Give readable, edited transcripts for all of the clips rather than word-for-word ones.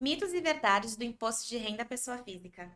Mitos e verdades do imposto de renda à pessoa física.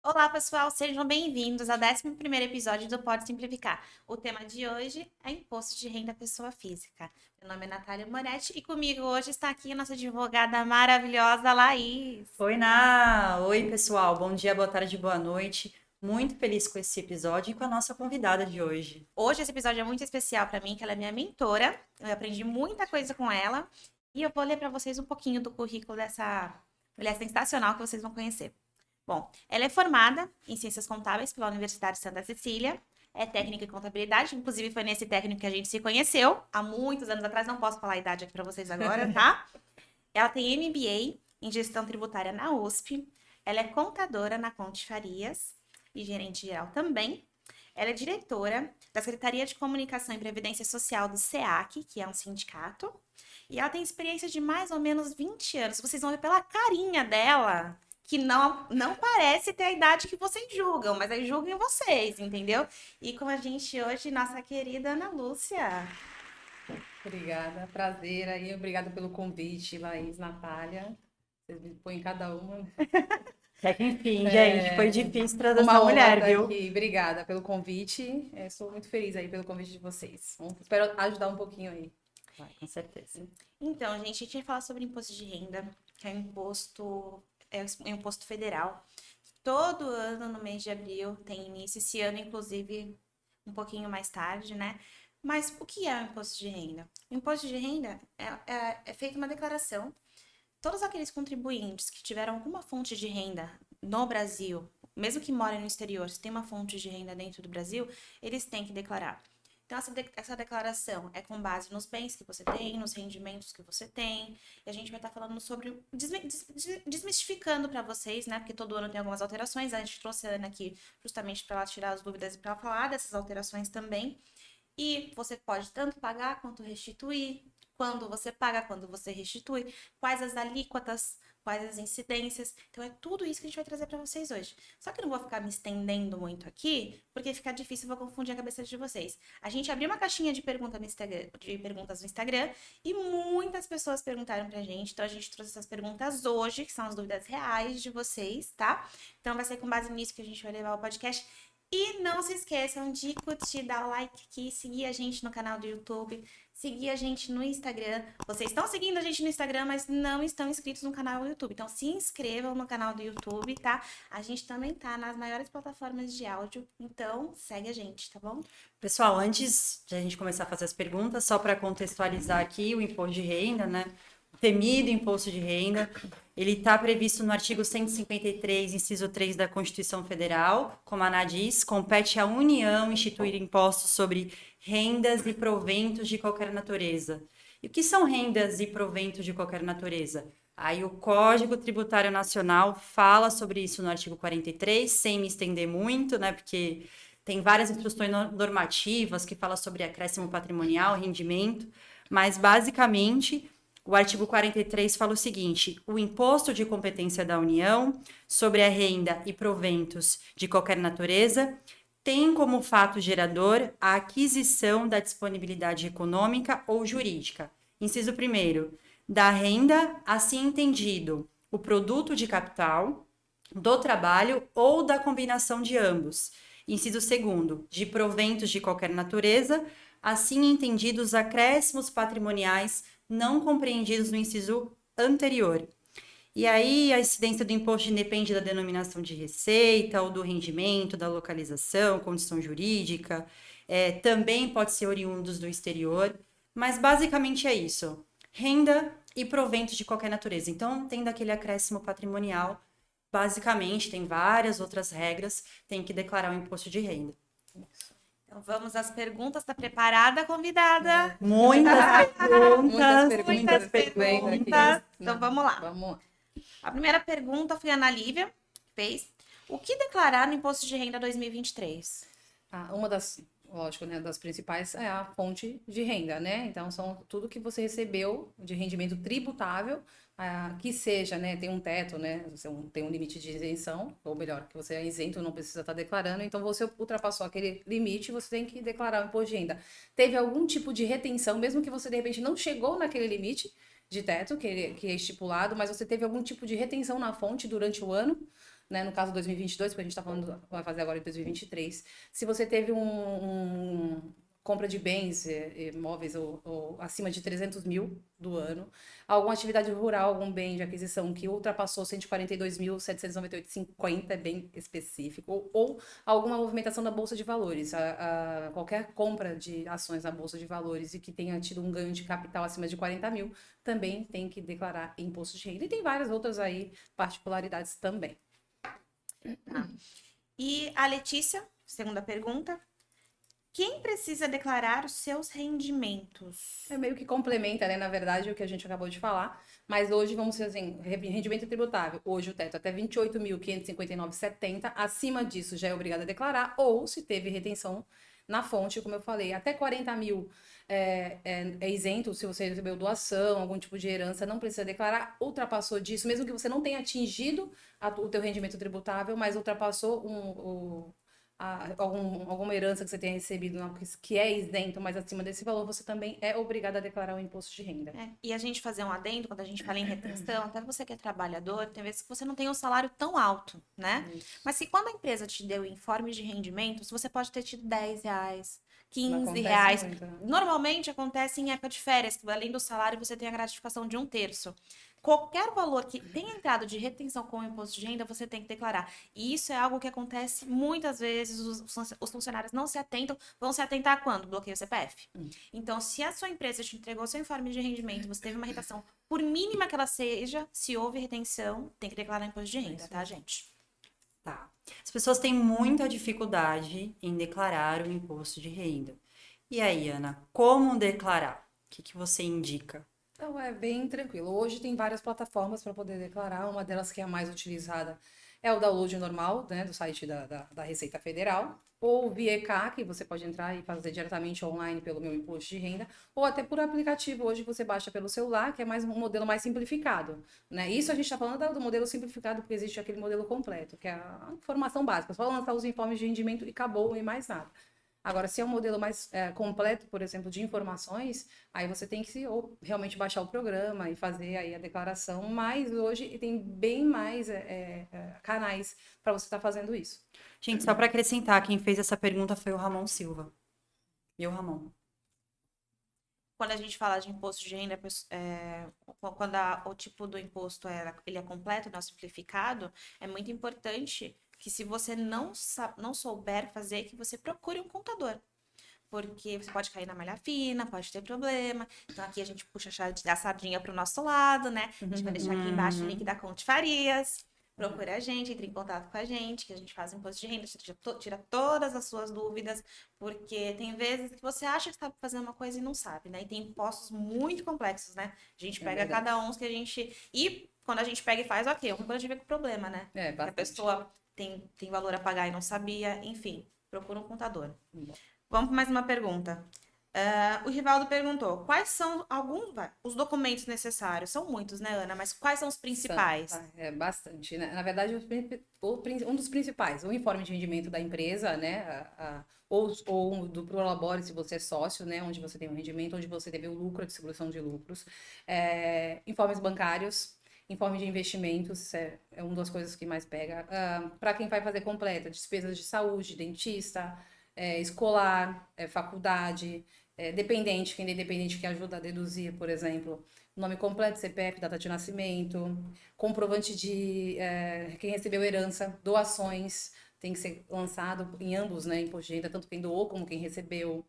Olá, pessoal, sejam bem-vindos ao 11º episódio do Pode Simplificar. O tema de hoje é imposto de renda à pessoa física. Meu nome é Natália Moretti e comigo hoje está aqui a nossa advogada maravilhosa, Laís. Oi, Ná! Oi, pessoal. Bom dia, boa tarde, boa noite. Muito feliz com esse episódio e com a nossa convidada de hoje. Hoje esse episódio é muito especial para mim, que ela é minha mentora. Eu aprendi muita coisa com ela e eu vou ler para vocês um pouquinho do currículo dessa mulher sensacional que vocês vão conhecer. Bom, ela é formada em Ciências Contábeis pela Universidade de Santa Cecília, é técnica em contabilidade, inclusive foi nesse técnico que a gente se conheceu há muitos anos atrás, não posso falar a idade aqui para vocês agora, tá? Ela tem MBA em Gestão Tributária na USP, ela é contadora na Conte Farias e gerente geral também. Ela é diretora da Secretaria de Comunicação e Previdência Social do SEAC, que é um sindicato, e ela tem experiência de mais ou menos 20 anos. Vocês vão ver pela carinha dela que não parece ter a idade que vocês julgam, mas aí julguem vocês, entendeu? E com a gente hoje, nossa querida Ana Lúcia. Obrigada, prazer aí, obrigada pelo convite, Laís, Natália. Vocês me põem cada uma. Até que enfim, gente, foi difícil trazer Uma essa honra mulher, estar viu? aqui. Obrigada pelo convite. Sou muito feliz aí pelo convite de vocês. Espero ajudar um pouquinho aí. Vai, com certeza. Então, gente, a gente vai falar sobre imposto de renda, que é um imposto federal. Todo ano, no mês de abril, tem início. Esse ano, inclusive, um pouquinho mais tarde, né? Mas o que é o imposto de renda? O imposto de renda é feita uma declaração. Todos aqueles contribuintes que tiveram alguma fonte de renda no Brasil, mesmo que morem no exterior, se tem uma fonte de renda dentro do Brasil, eles têm que declarar. Então, essa declaração é com base nos bens que você tem, nos rendimentos que você tem. E a gente vai estar falando sobre, desmistificando para vocês, né? Porque todo ano tem algumas alterações. A gente trouxe a Ana aqui justamente para ela tirar as dúvidas e para falar dessas alterações também. E você pode tanto pagar quanto restituir. Quando você paga, quando você restitui, quais as alíquotas, quais as incidências. Então, é tudo isso que a gente vai trazer para vocês hoje. Só que eu não vou ficar me estendendo muito aqui, porque fica difícil, eu vou confundir a cabeça de vocês. A gente abriu uma caixinha de perguntas no Instagram e muitas pessoas perguntaram pra gente. Então, a gente trouxe essas perguntas hoje, que são as dúvidas reais de vocês, tá? Então, vai ser com base nisso que a gente vai levar o podcast. E não se esqueçam de curtir, dar like aqui, seguir a gente no canal do YouTube, seguir a gente no Instagram. Vocês estão seguindo a gente no Instagram, mas não estão inscritos no canal do YouTube. Então se inscrevam no canal do YouTube, tá? A gente também tá nas maiores plataformas de áudio, então segue a gente, tá bom? Pessoal, antes de a gente começar a fazer as perguntas, só para contextualizar aqui o imposto de renda, né? O temido imposto de renda, ele está previsto no artigo 153, inciso 3 da Constituição Federal. Como a Ana diz, compete à União instituir impostos sobre rendas e proventos de qualquer natureza. E o que são rendas e proventos de qualquer natureza? Aí o Código Tributário Nacional fala sobre isso no artigo 43, sem me estender muito, né? Porque tem várias instruções normativas que falam sobre acréscimo patrimonial, rendimento, mas basicamente o artigo 43 fala o seguinte: o imposto de competência da União sobre a renda e proventos de qualquer natureza tem como fato gerador a aquisição da disponibilidade econômica ou jurídica. Inciso 1º, da renda, assim entendido, o produto de capital, do trabalho ou da combinação de ambos. Inciso 2º, de proventos de qualquer natureza, assim entendidos os acréscimos patrimoniais não compreendidos no inciso anterior. E aí a incidência do imposto independe da denominação de receita ou do rendimento, da localização, condição jurídica, também pode ser oriundos do exterior, mas basicamente é isso, renda e proventos de qualquer natureza. Então, tem daquele acréscimo patrimonial, basicamente, tem várias outras regras, tem que declarar o imposto de renda. Então vamos às perguntas. Tá preparada, convidada? Muitas Muitas perguntas. Então vamos lá. Vamos lá. A primeira pergunta foi a Ana Lívia, que fez. O que declarar no Imposto de Renda 2023? lógico, né, das principais é a fonte de renda, né? Então, são tudo que você recebeu de rendimento tributável, que seja, né, tem um teto, né, tem um limite de isenção, ou melhor, que você é isento, não precisa estar declarando, então você ultrapassou aquele limite, você tem que declarar o imposto de renda. Teve algum tipo de retenção, mesmo que você, de repente, não chegou naquele limite de teto, que é estipulado, mas você teve algum tipo de retenção na fonte durante o ano, né? No caso 2022, porque a gente está falando, vai fazer agora em 2023. Se você teve compra de bens imóveis ou acima de 300 mil do ano, alguma atividade rural, algum bem de aquisição que ultrapassou 142.798,50, é bem específico, ou alguma movimentação da Bolsa de Valores, qualquer compra de ações na Bolsa de Valores e que tenha tido um ganho de capital acima de 40 mil, também tem que declarar imposto de renda. E tem várias outras aí particularidades também. E a Letícia, segunda pergunta. Quem precisa declarar os seus rendimentos? É meio que complementa, né, na verdade, o que a gente acabou de falar. Mas hoje, vamos dizer assim, rendimento tributável. Hoje o teto é até 28.559,70. Acima disso já é obrigado a declarar. Ou se teve retenção na fonte, como eu falei, até 40 mil é isento. Se você recebeu doação, algum tipo de herança, não precisa declarar. Ultrapassou disso, mesmo que você não tenha atingido o teu rendimento tributável, mas ultrapassou alguma herança que você tenha recebido que é isento, mas acima desse valor, você também é obrigado a declarar o imposto de renda. E a gente fazer um adendo, quando a gente fala em retenção, até você que é trabalhador, tem vezes que você não tem um salário tão alto, né? Mas se quando a empresa te deu o informe de rendimentos, você pode ter tido R$ 10, R$ 15. Muito, né? Normalmente acontece em época de férias, que além do salário você tem a gratificação de 1/3. Qualquer valor que tenha entrado de retenção com o imposto de renda, você tem que declarar. E isso é algo que acontece muitas vezes, os funcionários não se atentam. Vão se atentar quando? Bloqueio o CPF. Então, se a sua empresa te entregou seu informe de rendimento, você teve uma retenção, por mínima que ela seja, se houve retenção, tem que declarar imposto de renda, tá, gente? Tá. As pessoas têm muita dificuldade em declarar o imposto de renda. E aí, Ana, como declarar? O que você indica? Então, é bem tranquilo. Hoje tem várias plataformas para poder declarar. Uma delas que é a mais utilizada é o download normal, né, do site da Receita Federal, ou via ECA, que você pode entrar e fazer diretamente online pelo Meu Imposto de Renda, ou até por aplicativo. Hoje você baixa pelo celular, que é mais um modelo mais simplificado, né? Isso a gente está falando do modelo simplificado, porque existe aquele modelo completo, que é a informação básica. Só lançar os informes de rendimento e acabou, e mais nada. Agora, se é um modelo mais completo, por exemplo, de informações, aí você tem que ou realmente baixar o programa e fazer aí a declaração, mas hoje tem bem mais canais para você estar fazendo isso. Gente, só para acrescentar, quem fez essa pergunta foi o Ramon Silva. E o Ramon? Quando a gente fala de imposto de renda, quando o tipo do imposto ele é completo, não simplificado, é muito importante que se você não souber fazer, que você procure um contador. Porque você pode cair na malha fina, pode ter problema. Então aqui a gente puxa a sardinha para o nosso lado, né? A gente vai deixar aqui embaixo o link da Conte Farias. Procura a gente, entre em contato com a gente, que a gente faz imposto de renda, tira todas as suas dúvidas, porque tem vezes que você acha que está fazendo uma coisa e não sabe, né? E tem impostos muito complexos, né? A gente pega cada um que a gente... E quando a gente pega e faz, ok, quando a gente vê com problema, né? A pessoa tem valor a pagar e não sabia, enfim, procura um contador. Vamos para mais uma pergunta. O Rivaldo perguntou, quais são os documentos necessários? São muitos, né, Ana? Mas quais são os principais? Bastante, né? Na verdade, um dos principais, o informe de rendimento da empresa, né? Ou do Prolabore, se você é sócio, né? Onde você tem um rendimento, onde você teve o lucro, a distribuição de lucros. Informes bancários, informe de investimentos, é uma das coisas que mais pega. Para quem vai fazer completa, despesas de saúde, dentista, escolar, faculdade, dependente, quem é dependente que ajuda a deduzir, por exemplo, nome completo, CPF, data de nascimento, comprovante de quem recebeu herança, doações, tem que ser lançado em ambos, né, imposto de renda, tanto quem doou como quem recebeu.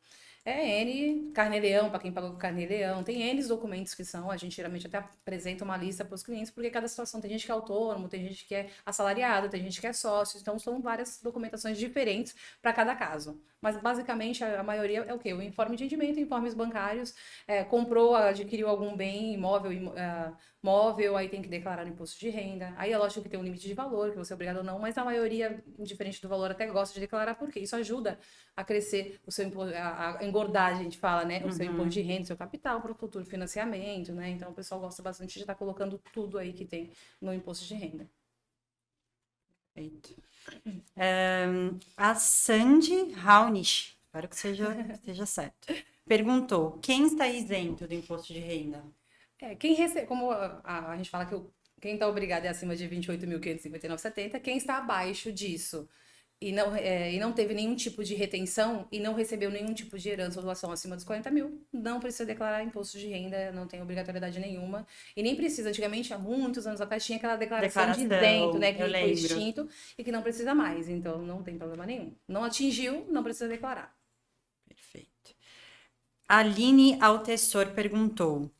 Carnê-leão, para quem pagou com carnê-leão, tem N documentos que a gente geralmente até apresenta uma lista para os clientes, porque cada situação, tem gente que é autônomo, tem gente que é assalariado, tem gente que é sócio, então são várias documentações diferentes para cada caso, Mas basicamente a maioria é o quê? O informe de rendimento, informes bancários, comprou, adquiriu algum bem móvel, aí tem que declarar o imposto de renda. Aí é lógico que tem um limite de valor, que você é obrigado ou não, mas a maioria, indiferente do valor, até gosta de declarar, porque isso ajuda a crescer o seu imposto, a engordar, a gente fala, né? O seu imposto de renda, o seu capital para o futuro financiamento, né? Então o pessoal gosta bastante de estar colocando tudo aí que tem no imposto de renda. Perfeito. A Sandy Raunish, espero que seja certo, perguntou: quem está isento do imposto de renda? Quem recebe, como a gente fala que quem está obrigado é acima de 28.559,70, quem está abaixo disso e não teve nenhum tipo de retenção e não recebeu nenhum tipo de herança ou doação acima dos 40 mil, não precisa declarar imposto de renda, não tem obrigatoriedade nenhuma. E nem precisa. Antigamente, há muitos anos atrás, tinha aquela declaração de isento, né? Que foi extinto e que não precisa mais. Então, não tem problema nenhum. Não atingiu, não precisa declarar. Perfeito. Aline Altessor perguntou: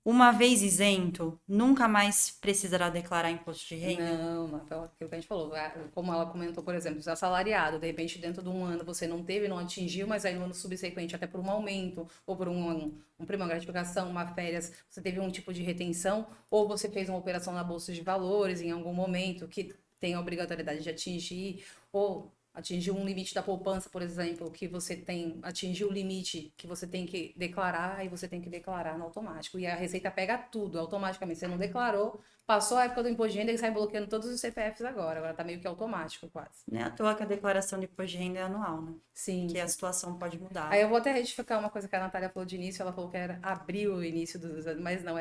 uma vez isento, nunca mais precisará declarar imposto de renda? Não, aquilo que a gente falou. Como ela comentou, por exemplo, se é assalariado, de repente dentro de um ano você não teve, não atingiu, mas aí no ano subsequente, até por um aumento, ou por um prêmio, uma gratificação, uma férias, você teve um tipo de retenção, ou você fez uma operação na Bolsa de Valores em algum momento que tem a obrigatoriedade de atingir, ou atingiu um limite da poupança, por exemplo, que você atingiu o limite que você tem que declarar, aí você tem que declarar no automático. E a Receita pega tudo automaticamente. Você não declarou, passou a época do imposto de renda e sai bloqueando todos os CPFs agora. Agora tá meio que automático, quase. Não é à toa que a declaração de imposto de renda é anual, né? Sim. Que a situação pode mudar. Aí eu vou até retificar uma coisa que a Natália falou de início. Ela falou que era abril o início mas não,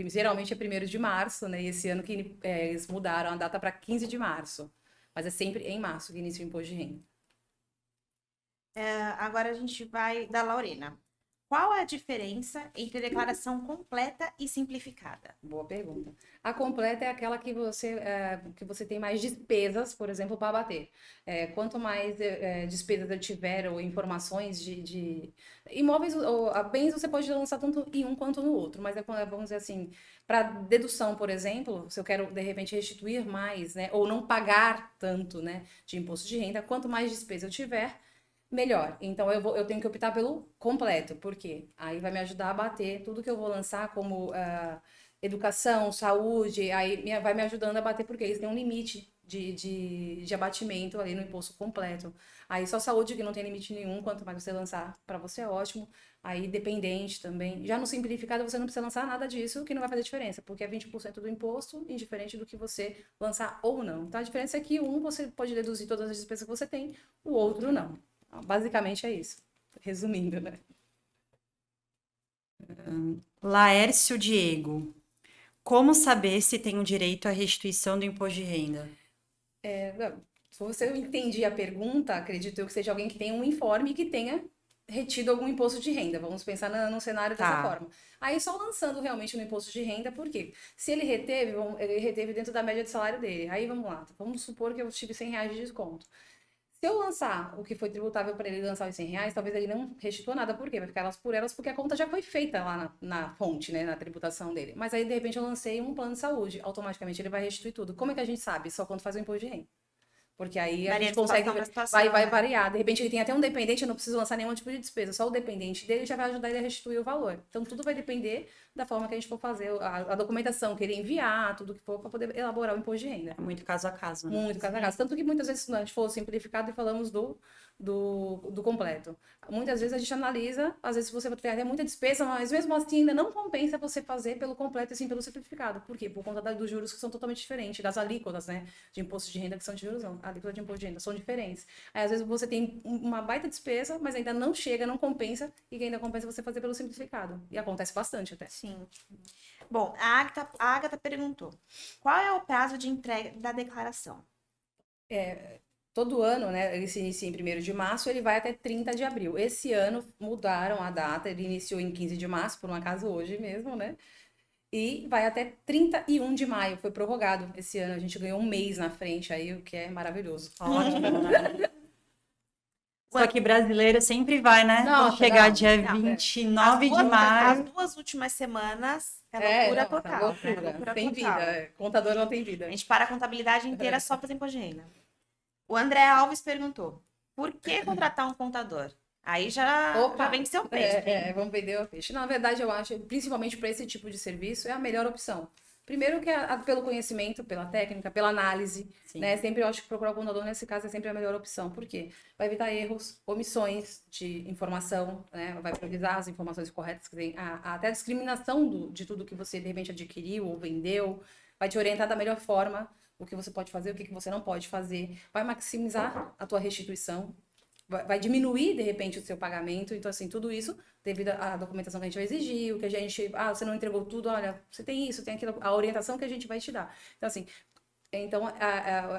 geralmente é 1º de março, né? E esse ano que eles mudaram a data para 15 de março. Mas é sempre em março que inicia o imposto de renda. Agora a gente vai da Lorena. Qual é a diferença entre declaração completa e simplificada? Boa pergunta. A completa é aquela que você tem mais despesas, por exemplo, para abater. Quanto mais despesas eu tiver ou informações de imóveis ou bens, você pode lançar tanto em um quanto no outro. Mas vamos dizer assim, para dedução, por exemplo, se eu quero de repente restituir mais, né, ou não pagar tanto, né, de imposto de renda, quanto mais despesa eu tiver, melhor. Então, eu tenho que optar pelo completo, porque aí vai me ajudar a bater tudo que eu vou lançar como educação, saúde, aí vai me ajudando a bater, porque eles têm um limite de abatimento ali no imposto completo. Aí só saúde que não tem limite nenhum, quanto mais você lançar, para você é ótimo. Aí dependente também. Já no simplificado você não precisa lançar nada disso, que não vai fazer diferença, porque é 20% do imposto, indiferente do que você lançar ou não. Então a diferença é que você pode deduzir todas as despesas que você tem, o outro não. Basicamente é isso. Resumindo, né? Laércio Diego: como saber se tenho direito à restituição do imposto de renda? Se você entendi a pergunta, acredito eu que seja alguém que tenha um informe e que tenha retido algum imposto de renda. Vamos pensar no cenário dessa forma. Aí só lançando realmente no imposto de renda, por quê? Se ele reteve dentro da média de salário dele. Aí vamos lá, vamos supor que eu tive R$100 de desconto. Se eu lançar o que foi tributável para ele lançar os R$100, talvez ele não restitua nada. Por quê? Vai ficar elas por elas, porque a conta já foi feita lá na fonte, né? Na tributação dele. Mas aí, de repente, eu lancei um plano de saúde. Automaticamente ele vai restituir tudo. Como é que a gente sabe? Só quando faz o imposto de renda. Porque aí a gente consegue, vai variar. De repente ele tem até um dependente, eu não preciso lançar nenhum tipo de despesa, só o dependente dele já vai ajudar ele a restituir o valor. Então tudo vai depender da forma que a gente for fazer, a documentação que ele enviar, tudo que for, para poder elaborar o imposto de renda. É muito caso a caso, né? Muito caso a caso. Tanto que muitas vezes a gente for simplificado e falamos do completo. Muitas vezes a gente analisa, às vezes você vai ter até muita despesa, mas mesmo assim ainda não compensa você fazer pelo completo e sim pelo simplificado. Por quê? Por conta dos juros que são totalmente diferentes, das alíquotas, né, de imposto de renda que são de juros, não. A alíquota de imposto de renda são diferentes. Aí às vezes você tem uma baita despesa, mas ainda não chega, não compensa, e que ainda compensa você fazer pelo simplificado. E acontece bastante até. Sim. Bom, a Agatha perguntou: qual é o prazo de entrega da declaração? Todo ano, né, ele se inicia em 1º de março, ele vai até 30 de abril. Esse ano mudaram a data, ele iniciou em 15 de março, por um acaso hoje mesmo, né? E vai até 31 de maio, foi prorrogado esse ano. A gente ganhou um mês na frente aí, o que é maravilhoso. Ótimo, né? Só que brasileiro sempre vai, né? Nossa, Quando chegar não, dia não, 29 de maio. As 2 últimas semanas é loucura total. Loucura. Tem vida. Contador não tem vida. A gente para a contabilidade inteira só para imposto de renda. O André Alves perguntou: por que contratar um contador? Aí já vem seu peixe. Vamos vender o peixe. Na verdade, eu acho, principalmente para esse tipo de serviço, é a melhor opção. Primeiro que pelo conhecimento, pela técnica, pela análise, né? Sempre eu acho que procurar o contador nesse caso é sempre a melhor opção. Por quê? Vai evitar erros, omissões de informação, né? Vai priorizar as informações corretas, que tem até a discriminação de tudo que você de repente adquiriu ou vendeu, vai te orientar da melhor forma o que você pode fazer, o que você não pode fazer, vai maximizar a tua restituição, vai diminuir, de repente, o seu pagamento. Então, assim, tudo isso devido à documentação que a gente vai exigir, o que a gente... você não entregou tudo, olha, você tem isso, tem aquilo, a orientação que a gente vai te dar. Então, assim,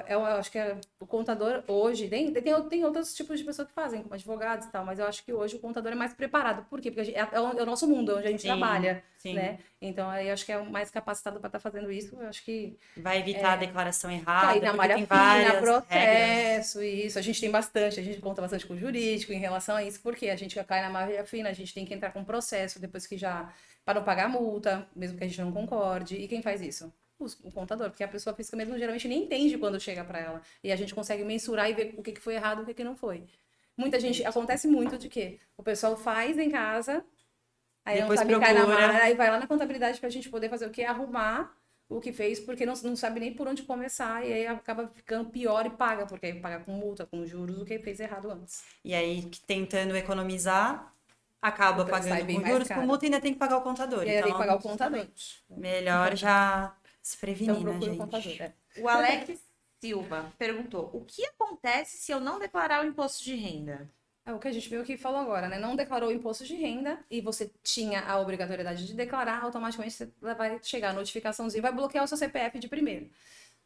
eu acho que o contador hoje... Tem outros tipos de pessoas que fazem, como advogados e tal, mas eu acho que hoje o contador é mais preparado. Por quê? Porque é o nosso mundo, onde a gente trabalha, né? Então, eu acho que é mais capacitado para estar fazendo isso. Eu acho que... Vai evitar a declaração errada, Cair na malha tem fina, várias processo, isso. A gente tem bastante, a gente conta bastante com o jurídico em relação a isso, porque a gente cai na malha fina, a gente tem que entrar com processo depois que já... para não pagar a multa, mesmo que a gente não concorde. E quem faz isso? O contador, porque a pessoa física mesmo geralmente nem entende quando chega para ela. E a gente consegue mensurar e ver o que foi errado e o que não foi. Muita gente... Acontece muito de que o pessoal faz em casa, aí depois não sabe cair na procura. malha, aí vai lá na contabilidade pra gente poder fazer o quê? Arrumar o que fez, porque não sabe nem por onde começar, e aí acaba ficando pior e paga, porque aí paga com multa, com juros, o que fez errado antes. E aí, tentando economizar, acaba Então, sai pagando bem com mais juros, caro. com multa e ainda tem que pagar o contador. E aí tem que pagar o contador. Melhor já se prevenir, Então né, procura o gente? contador. O Alex Silva perguntou: o que acontece se eu não declarar o imposto de renda? É o que a gente viu que falou agora, né? Não declarou o imposto de renda e você tinha a obrigatoriedade de declarar, automaticamente você vai chegar a notificaçãozinha e vai bloquear o seu CPF de primeiro.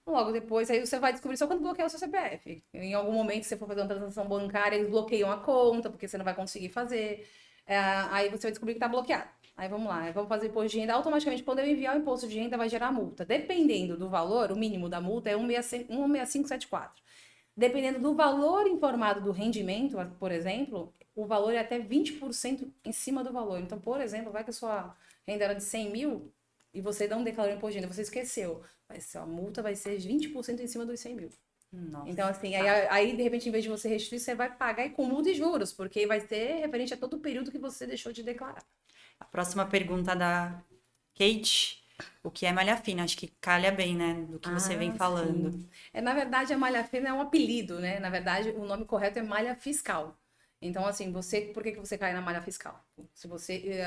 Logo depois, aí você vai descobrir só quando bloquear o seu CPF. Em algum momento, se você for fazer uma transação bancária, eles bloqueiam a conta, porque você não vai conseguir fazer. Aí você vai descobrir que está bloqueado. Aí vamos lá, vamos fazer imposto de renda. Automaticamente, quando eu enviar o imposto de renda, vai gerar multa. Dependendo do valor, o mínimo da multa é 16574. Dependendo do valor informado do rendimento, por exemplo, o valor é até 20% em cima do valor. Então, por exemplo, vai que a sua renda era de 100 mil e você não declarou imposto de renda, você esqueceu. A multa vai ser 20% em cima dos 100 mil. Nossa. Então, assim, aí, de repente, em vez de você restituir, você vai pagar com multa e juros, porque vai ser referente a todo o período que você deixou de declarar. A próxima pergunta da Kate: o que é malha fina? Acho que calha bem, né, do que você vem falando. Sim. Na verdade, a malha fina é um apelido, né? Na verdade, o nome correto é malha fiscal. Então, assim, por que você cai na malha fiscal? Se você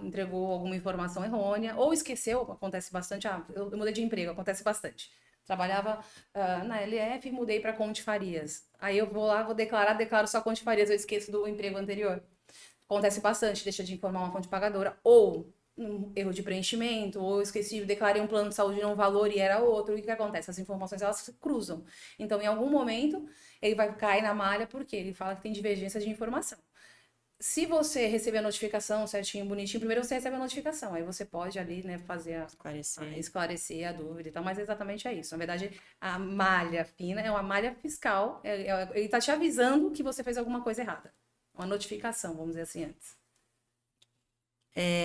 entregou alguma informação errônea ou esqueceu, acontece bastante. Eu mudei de emprego, acontece bastante. Trabalhava na LF e mudei para Conte Farias. Aí eu vou lá, declaro só Conte Farias, eu esqueço do emprego anterior. Acontece bastante, deixa de informar uma fonte pagadora, ou um erro de preenchimento, ou eu esqueci, declarei um plano de saúde num valor e era outro. E o que acontece? As informações, elas se cruzam. Então, em algum momento, ele vai cair na malha porque ele fala que tem divergência de informação. Se você receber a notificação certinho, bonitinho, primeiro você recebe a notificação, aí você pode ali, né, fazer esclarecer a dúvida e tal, mas exatamente é isso. Na verdade, a malha fina é uma malha fiscal, ele tá te avisando que você fez alguma coisa errada. Uma notificação, vamos dizer assim, antes.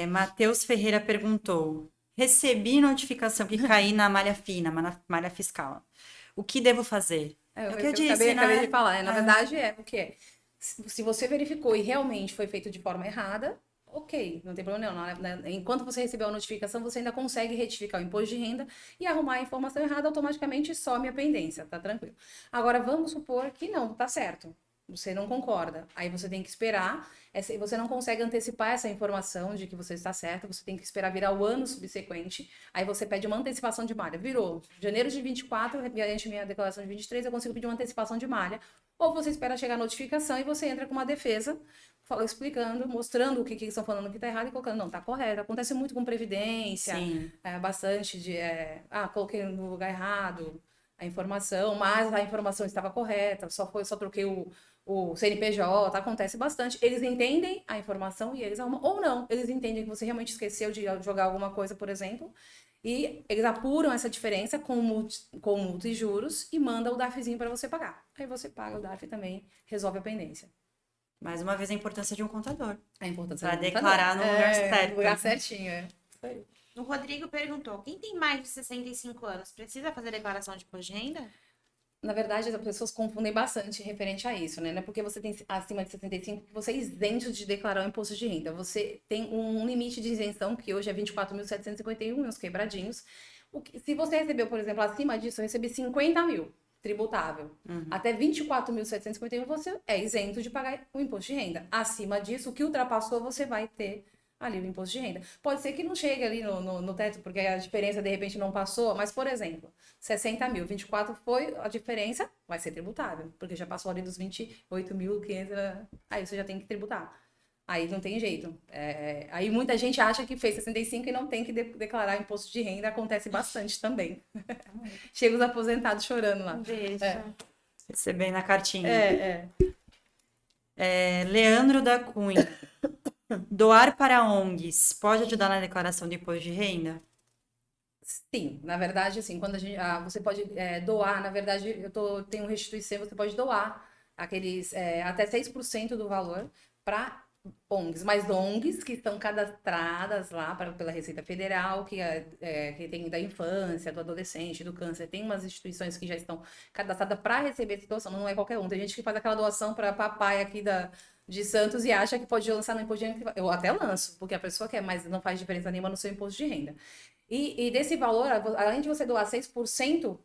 Matheus Ferreira perguntou: recebi notificação que caí na malha fina, malha fiscal. O que devo fazer? O que eu disse, acabei de falar. Na verdade, o que é? Se você verificou e realmente foi feito de forma errada, ok, não tem problema não. Enquanto você recebeu a notificação, você ainda consegue retificar o imposto de renda e arrumar a informação errada, automaticamente some a pendência, tá tranquilo. Agora, vamos supor que não, tá certo. Você não concorda. Aí você tem que esperar. Você não consegue antecipar essa informação de que você está certo. Você tem que esperar virar o ano subsequente. Aí você pede uma antecipação de malha. Virou janeiro de 24, mediante minha declaração de 23, eu consigo pedir uma antecipação de malha. Ou você espera chegar a notificação e você entra com uma defesa, explicando, mostrando o que estão falando que está errado e colocando, não, está correto. Acontece muito com previdência. Sim. Bastante de, coloquei no lugar errado a informação, mas a informação estava correta, só troquei o CNPJ, acontece bastante. Eles entendem a informação e eles arrumam, ou não, eles entendem que você realmente esqueceu de jogar alguma coisa, por exemplo, e eles apuram essa diferença com multa e juros e mandam o DARFzinho para você pagar. Aí você paga o DARF também, resolve a pendência. Mais uma vez, a importância de um contador. A importância para declarar no lugar certo. No lugar certinho, Isso aí. O Rodrigo perguntou: quem tem mais de 65 anos precisa fazer declaração de imposto de renda? Na verdade, as pessoas confundem bastante referente a isso, né? Não é porque você tem acima de 65 que você é isento de declarar o imposto de renda. Você tem um limite de isenção, que hoje é 24.751, uns quebradinhos. Se você recebeu, por exemplo, acima disso, eu recebi 50 mil, tributável. Até 24.751 você é isento de pagar o imposto de renda. Acima disso, o que ultrapassou, você vai ter ali o imposto de renda. Pode ser que não chegue ali no teto, porque a diferença de repente não passou, mas, por exemplo, 60 mil, 24 foi a diferença, vai ser tributável, porque já passou ali dos 28.500, aí você já tem que tributar. Aí não tem jeito. Aí muita gente acha que fez 65 e não tem que declarar imposto de renda, acontece bastante também. Chega os aposentados chorando lá. Deixa. Recebendo a cartinha. É. Leandro da Cunha. Doar para ONGs pode ajudar na declaração do imposto de renda? Sim, na verdade, assim, quando você pode doar, na verdade, tenho restituição, você pode doar aqueles até 6% do valor para ONGs, mas ONGs que estão cadastradas lá pela Receita Federal, que tem da infância, do adolescente, do câncer, tem umas instituições que já estão cadastradas para receber essa doação, não é qualquer um. Tem gente que faz aquela doação para papai aqui de Santos e acha que pode lançar no imposto de renda. Eu até lanço, porque a pessoa quer, mas não faz diferença nenhuma no seu imposto de renda. E desse valor, além de você doar 6%,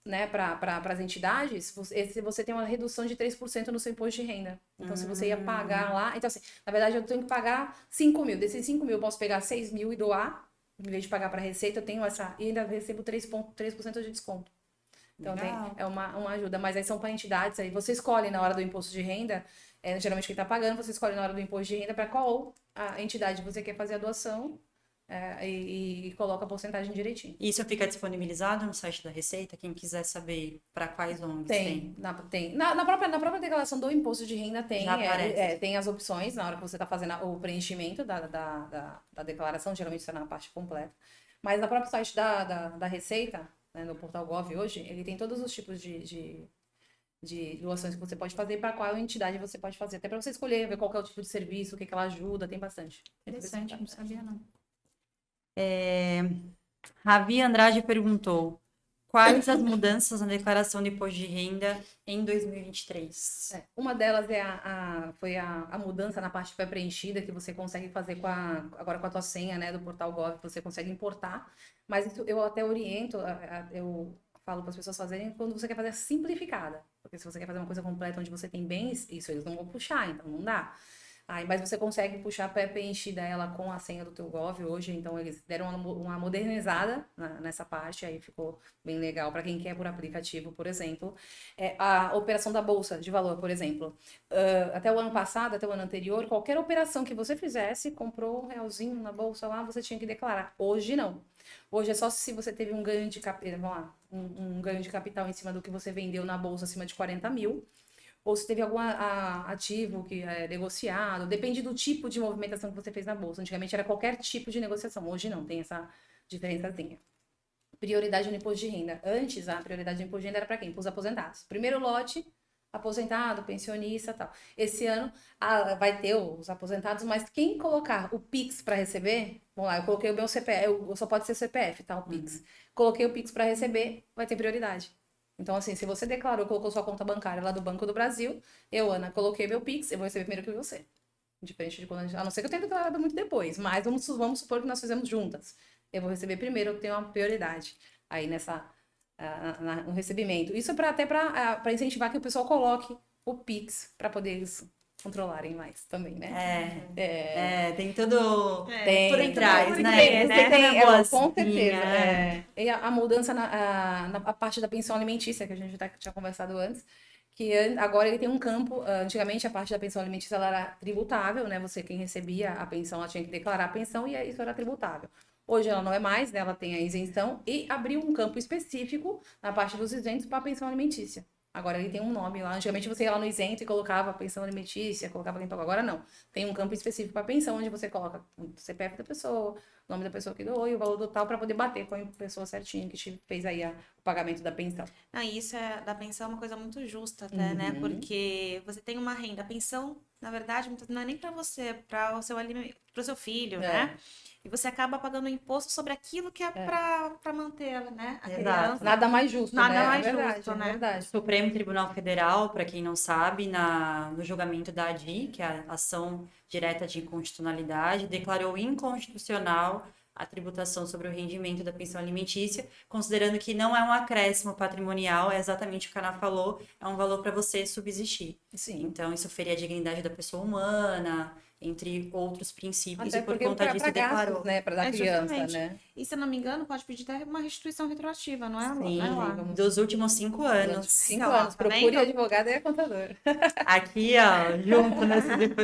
né, para as entidades, você tem uma redução de 3% no seu imposto de renda. Então, se você ia pagar lá... Então, assim, na verdade, eu tenho que pagar 5 mil. Desses 5 mil, eu posso pegar 6 mil e doar. Em vez de pagar para a Receita, eu tenho essa... E ainda recebo 3% de desconto. Então, é uma ajuda. Mas aí são para entidades. Aí você escolhe na hora do imposto de renda... geralmente quem está pagando, você escolhe na hora do imposto de renda para qual a entidade você quer fazer a doação. E coloca a porcentagem direitinho. Isso fica disponibilizado no site da Receita? Quem quiser saber para quais ONGs tem? Tem. Na própria declaração do imposto de renda tem. Já aparece. Tem as opções na hora que você está fazendo o preenchimento da declaração, geralmente está na parte completa. Mas no próprio site da Receita, né, no Portal Gov hoje, ele tem todos os tipos de doações que você pode fazer, para qual entidade você pode fazer. Até para você escolher, ver qual que é o tipo de serviço, o que ela ajuda, tem bastante. Interessante, não sabia não. Ravi Andrade perguntou: quais as mudanças na declaração de imposto de renda em 2023? Uma delas foi a mudança na parte pré-preenchida, que você consegue fazer agora com a tua senha, né, do Portal Gov, você consegue importar. Mas isso eu até oriento, eu falo para as pessoas fazerem quando você quer fazer simplificada. Porque se você quer fazer uma coisa completa onde você tem bens, isso eles não vão puxar, então não dá. Mas você consegue puxar pré-preenchida ela com a senha do teu Gov hoje, então eles deram uma modernizada nessa parte, aí ficou bem legal para quem quer por aplicativo, por exemplo. A operação da Bolsa de Valor, por exemplo. Até o ano passado, até o ano anterior, qualquer operação que você fizesse, comprou um realzinho na Bolsa lá, você tinha que declarar. Hoje não. Hoje é só se você teve um ganho de capital, vamos lá, um ganho de capital em cima do que você vendeu na Bolsa acima de 40 mil, ou se teve algum ativo que é negociado, depende do tipo de movimentação que você fez na Bolsa. Antigamente era qualquer tipo de negociação, hoje não, tem essa diferençazinha. Prioridade no imposto de renda. Antes, a prioridade no imposto de renda era para quem? Para os aposentados. Primeiro lote, aposentado, pensionista e tal. Esse ano vai ter os aposentados, mas quem colocar o Pix para receber, vamos lá, eu coloquei o meu CPF, só pode ser CPF, tá? O Pix. Coloquei o Pix para receber, vai ter prioridade. Então, assim, se você declarou, colocou sua conta bancária lá do Banco do Brasil, eu, Ana, coloquei meu Pix, eu vou receber primeiro que você. Diferente de quando a não ser que eu tenha declarado muito depois, mas vamos supor que nós fizemos juntas. Eu vou receber primeiro, eu tenho uma prioridade aí no recebimento. Isso é até para incentivar que o pessoal coloque o Pix para poder eles controlarem mais também, né? Tem tudo Tem, por trás, né? Com certeza. E a mudança na parte da pensão alimentícia, que a gente tinha conversado antes, que agora ele tem um campo. Antigamente a parte da pensão alimentícia ela era tributável, né? Quem recebia a pensão, ela tinha que declarar a pensão e isso era tributável. Hoje ela não é mais, né? Ela tem a isenção e abriu um campo específico na parte dos isentos para a pensão alimentícia. Agora ele tem um nome lá. Antigamente você ia lá no isento e colocava a pensão alimentícia, colocava quem paga. Agora não. Tem um campo específico para pensão, onde você coloca o CPF da pessoa, o nome da pessoa que doou e o valor total para poder bater com a pessoa certinha que fez aí o pagamento da pensão. Isso da pensão é uma coisa muito justa até, né? Porque você tem uma renda. A pensão, na verdade, não é nem para você, é para o seu filho, né? E você acaba pagando imposto sobre aquilo que é para manter, né? A criança. Nada mais justo, Nada né? mais verdade, justo, né? verdade. O Supremo Tribunal Federal, para quem não sabe, no julgamento da ADI, que é a ação direta de inconstitucionalidade, declarou inconstitucional a tributação sobre o rendimento da pensão alimentícia, considerando que não é um acréscimo patrimonial, é exatamente o que a Ana falou, é um valor para você subsistir. Sim. Então, isso feria a dignidade da pessoa humana, entre outros princípios, Até e por porque conta disso declarou. Gastos, né? Para da criança, justamente. né? E se eu não me engano, pode pedir até uma restituição retroativa, não é? Sim, Não é lá. dos últimos 5 anos. 5 Então, ó, anos. tá Procure vendo? advogado e contador. Aqui, ó, junto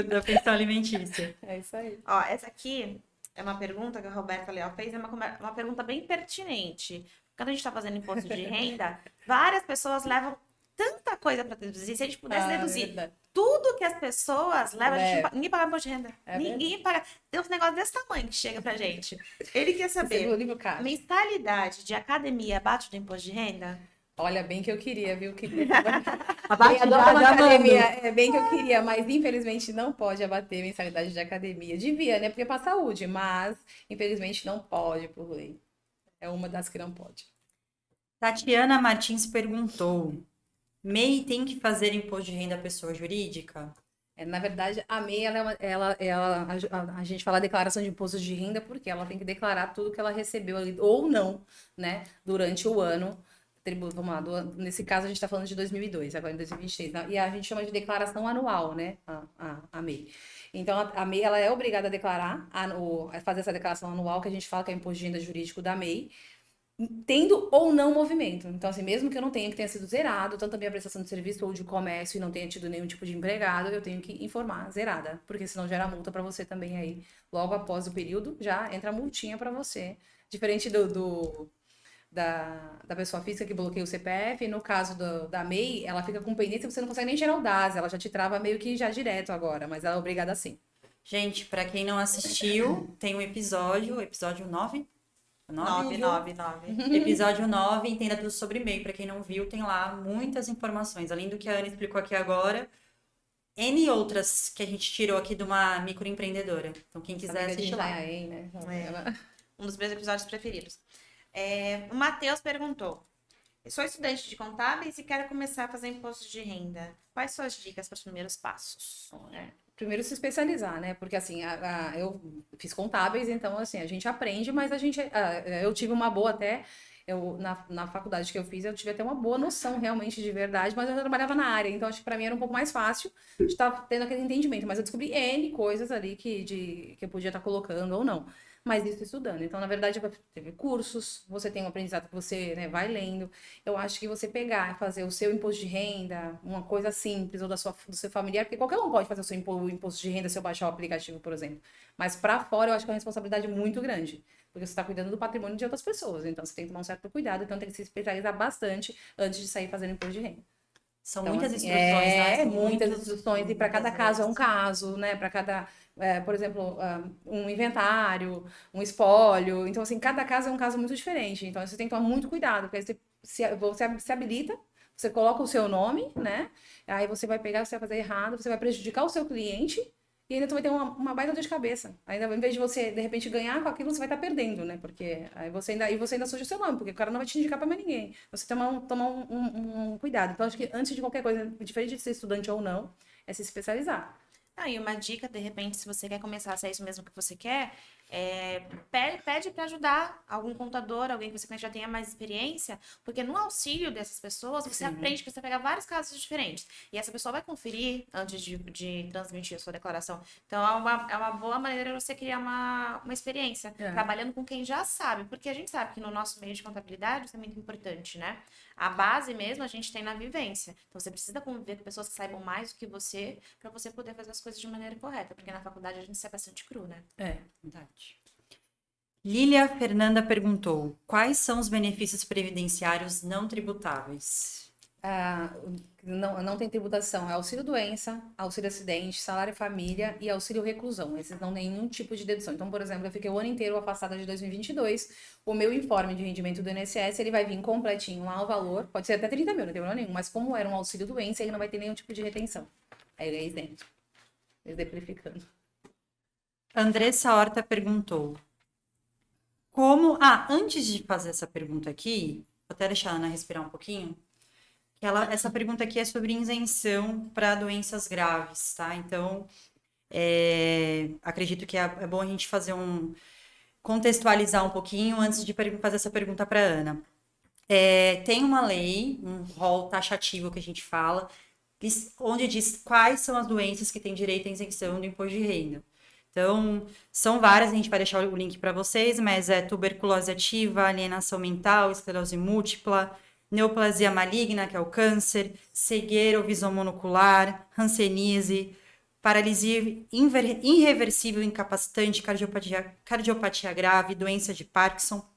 da pensão alimentícia. É isso aí. Ó, essa aqui é uma pergunta que a Roberta Leal fez, é uma pergunta bem pertinente. Quando a gente está fazendo imposto de renda, várias pessoas levam tanta coisa para deduzir. Se a gente pudesse deduzir Verdade. tudo que as pessoas levam, ninguém paga imposto de renda. É Ninguém paga. Tem uns negócios desse tamanho que chega pra gente. Ele quer saber, Segundo livro caixa. mensalidade de academia abaixo do imposto de renda? Olha, bem que eu queria, viu? Que... Abaixo adoro já, uma já academia. mando. É bem que eu queria, mas infelizmente não pode abater mensalidade de academia. Devia, né? Porque é para saúde, mas infelizmente não pode por lei. É uma das que não pode. Tatiana Martins perguntou: MEI tem que fazer imposto de renda à pessoa jurídica? Na verdade, a MEI, a gente fala declaração de imposto de renda porque ela tem que declarar tudo que ela recebeu ali, ou não, né, durante o ano. Vamos lá, nesse caso a gente está falando de 2002, agora em 2023, né? E a gente chama de declaração anual, né, a MEI. Então, a MEI, ela é obrigada a declarar, a fazer essa declaração anual, que a gente fala que é o imposto de renda jurídico da MEI, tendo ou não movimento. Então, assim, mesmo que eu não tenha sido zerado, tanto a minha prestação de serviço ou de comércio e não tenha tido nenhum tipo de empregado, eu tenho que informar zerada, porque senão gera multa para você também aí. Logo após o período, já entra a multinha para você. Diferente da pessoa física que bloqueia o CPF, no caso da MEI, ela fica com pendência, você não consegue nem gerar o DAS, ela já te trava meio que já direto agora, mas ela é obrigada sim. Gente, para quem não assistiu, tem um episódio 9? 9. Episódio 9, entenda tudo sobre MEI. Para quem não viu, tem lá muitas informações. Além do que a Ana explicou aqui agora, N outras que a gente tirou aqui de uma microempreendedora. Então, quem quiser assistir lá. Né? Um dos meus episódios preferidos. O Matheus perguntou: eu sou estudante de contábeis e quero começar a fazer imposto de renda. Quais são as dicas para os primeiros passos? Primeiro se especializar, né? Porque assim, eu fiz contábeis, então assim, a gente aprende, mas eu tive uma boa até, na faculdade que eu fiz, eu tive até uma boa noção realmente de verdade, mas eu já trabalhava na área, então acho que para mim era um pouco mais fácil de estar tendo aquele entendimento, mas eu descobri N coisas ali que eu podia estar colocando ou não. Mas isso estudando. Então, na verdade, teve cursos, você tem um aprendizado que você, né, vai lendo. Eu acho que você pegar e fazer o seu imposto de renda, uma coisa simples, ou do seu familiar, porque qualquer um pode fazer o seu imposto de renda se eu baixar o aplicativo, por exemplo. Mas para fora, eu acho que é uma responsabilidade muito grande, porque você está cuidando do patrimônio de outras pessoas. Então, você tem que tomar um certo cuidado, então tem que se especializar bastante antes de sair fazendo imposto de renda. São Então, muitas assim, instruções, né? São muitas instruções, e para cada caso é um caso, né? Para cada, por exemplo, um inventário, um espólio. Então, assim, cada caso é um caso muito diferente. Então, você tem que tomar muito cuidado, porque aí você se habilita, você coloca o seu nome, né? Aí você vai pegar, você vai fazer errado, você vai prejudicar o seu cliente e ainda tu vai ter uma baita dor de cabeça. Ainda, em vez de você, de repente, ganhar com aquilo, você vai estar perdendo, né? Porque aí você ainda suja o seu nome, porque o cara não vai te indicar para mais ninguém. Você tomar um cuidado. Então, acho que antes de qualquer coisa, diferente de ser estudante ou não, é se especializar. E uma dica, de repente, se você quer começar a ser isso mesmo que você quer, pede para ajudar algum contador, alguém que você já tenha mais experiência, porque no auxílio dessas pessoas, você aprende que você pega vários casos diferentes. E essa pessoa vai conferir antes de transmitir a sua declaração. Então, é uma boa maneira de você criar uma experiência, trabalhando com quem já sabe, porque a gente sabe que no nosso meio de contabilidade isso é muito importante, né? A base mesmo a gente tem na vivência. Então, você precisa conviver com pessoas que saibam mais do que você, para você poder fazer as coisas de maneira correta, porque na faculdade a gente sai bastante cru, né? Verdade. Lília Fernanda perguntou: quais são os benefícios previdenciários não tributáveis? Não tem tributação, é auxílio-doença, auxílio-acidente, salário-família e auxílio-reclusão. Esses não têm nenhum tipo de dedução. Então, por exemplo, eu fiquei o ano inteiro afastada de 2022, o meu informe de rendimento do INSS, ele vai vir completinho lá o valor, pode ser até 30 mil, não tem problema nenhum, mas como era um auxílio-doença, ele não vai ter nenhum tipo de retenção. Aí ele é isento, exemplificando. Andressa Horta perguntou. Antes de fazer essa pergunta aqui, vou até deixar a Ana respirar um pouquinho. Essa pergunta aqui é sobre isenção para doenças graves, tá? Então, acredito que é bom a gente contextualizar um pouquinho antes de fazer essa pergunta para a Ana. Tem uma lei, um rol taxativo que a gente fala, onde diz quais são as doenças que têm direito à isenção do imposto de renda. Então, são várias, a gente vai deixar o link para vocês, mas é tuberculose ativa, alienação mental, esclerose múltipla, neoplasia maligna, que é o câncer, cegueira ou visão monocular, hanseníase, paralisia irreversível incapacitante, cardiopatia grave, doença de Parkinson.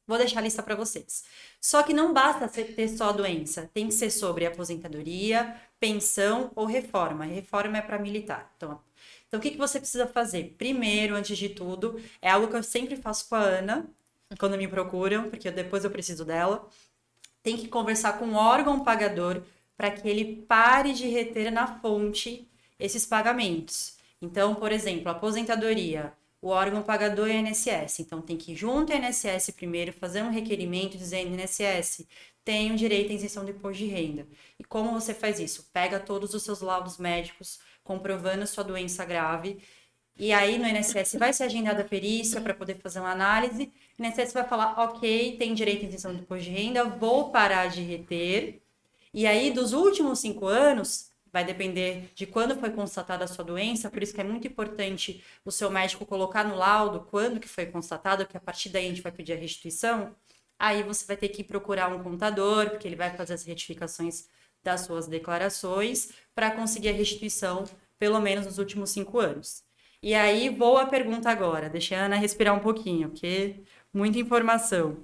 Vou deixar a lista para vocês. Só que não basta ter só a doença, tem que ser sobre aposentadoria, pensão ou reforma. Reforma é para militar. Então, o que você precisa fazer? Primeiro, antes de tudo, é algo que eu sempre faço com a Ana, quando me procuram, porque depois eu preciso dela. Tem que conversar com o órgão pagador para que ele pare de reter na fonte esses pagamentos. Então, por exemplo, aposentadoria, o órgão pagador é o INSS. Então, tem que ir junto ao INSS primeiro, fazer um requerimento dizendo: INSS, tem o direito à isenção do imposto de renda. E como você faz isso? Pega todos os seus laudos médicos, comprovando sua doença grave. E aí, no INSS vai ser agendada a perícia para poder fazer uma análise. O INSS vai falar: ok, tem direito à isenção do imposto de renda, vou parar de reter. E aí, dos últimos 5 anos, vai depender de quando foi constatada a sua doença, por isso que é muito importante o seu médico colocar no laudo quando que foi constatado, que a partir daí a gente vai pedir a restituição. Aí você vai ter que procurar um contador, porque ele vai fazer as retificações das suas declarações para conseguir a restituição, pelo menos nos últimos 5 anos. E aí, boa pergunta agora. Deixa a Ana respirar um pouquinho, porque muita informação.